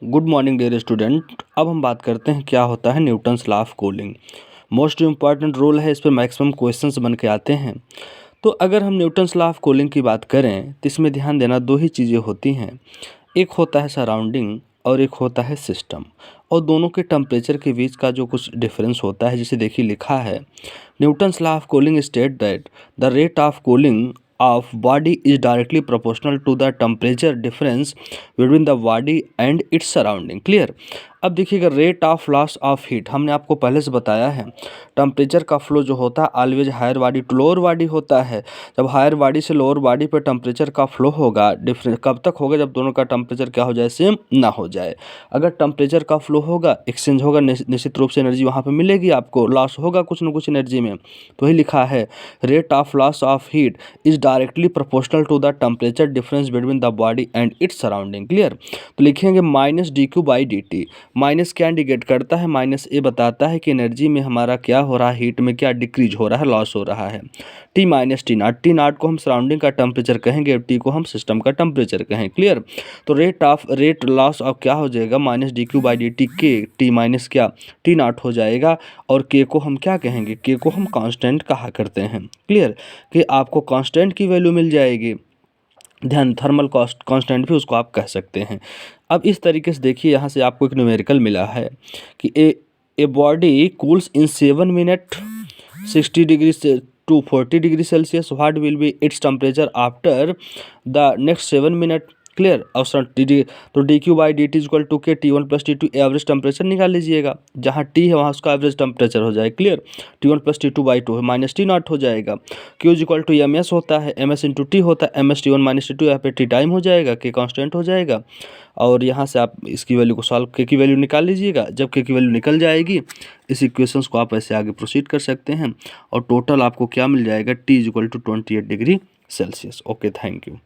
Good morning dear student. अब हम बात करते हैं क्या होता है Newton's law of cooling. Most important rule है, इस पर मैक्सिमम क्वेश्चंस बन के आते हैं। तो अगर हम न्यूटन्स लॉ ऑफ कूलिंग की बात करें तो इसमें ध्यान देना दो ही चीज़ें होती हैं, एक होता है सराउंडिंग और एक होता है सिस्टम। और दोनों के टेम्परेचर के बीच का जो कुछ डिफरेंस होता है, जिसे देखिए लिखा है Newton's law of cooling state that the rate of cooling of body is directly proportional to the temperature difference between the body and its surrounding। Clear. अब देखिएगा rate of loss of heat हमने आपको पहले से बताया है, temperature का flow जो होता है always higher body to lower body होता है। जब हायर बॉडी से लोअर बॉडी पे टेम्परेचर का फ्लो होगा, डिफरेंस कब तक होगा, जब दोनों का टेम्परेचर क्या हो जाए, सेम ना हो जाए। अगर टेम्परेचर का फ्लो होगा, एक्सचेंज होगा, निश्चित रूप से एनर्जी वहाँ पे मिलेगी, आपको लॉस होगा कुछ ना कुछ एनर्जी में। तो वही लिखा है rate of loss of heat is directly proportional to the temperature difference between the body and its surrounding. Clear. तो लिखेंगे minus D Q by D T. Minus क्या इंडिकेट करता है, माइनस ए बताता है कि एनर्जी में हमारा क्या हो रहा है, हीट में क्या डिक्रीज हो रहा है, लॉस हो रहा है। T minus T not, T not को हम सराउंडिंग का टेम्परेचर कहेंगे, टी को हम सिस्टम का टेम्परेचर कहें। क्लियर। तो रेट लॉस ऑफ क्या हो जाएगा, minus D Q by D T के, टी माइनस क्या टी नॉट हो जाएगा। और के को हम क्या कहेंगे, के को हम कांस्टेंट कहा करते हैं। क्लियर। कि आपको कांस्टेंट की वैल्यू मिल जाएगी, ध्यान थर्मल कांस्टेंट भी उसको आप कह सकते हैं। अब इस तरीके से देखिए, यहाँ से आपको एक न्यूमेरिकल मिला है कि a body cools in 7 minute 60 degree से to 40 degree Celsius, what will be its temperature after the next 7 minute. Clear. और तो d Q by D t equal to k t one plus T two average temperature निकाल लीजिएगा, जहाँ T है वहाँ उसका average temperature हो जाएगा। Clear. T one plus T two by two है, माइनस टी नॉट हो जाएगा। Q is equal to M S होता है, एम एस इंटू टी होता है, M S T one minus T two, यहाँ पे टी टाइम हो जाएगा, के कांस्टेंट हो जाएगा। और यहाँ से आप इसकी वैल्यू को सॉल्व, के की वैल्यू निकाल लीजिएगा। जब के की वैल्यू निकल जाएगी, इस इक्वेशंस को आप ऐसे आगे प्रोसीड कर सकते हैं और टोटल आपको क्या मिल जाएगा, T is equal to 28 degree Celsius. Okay, thank you.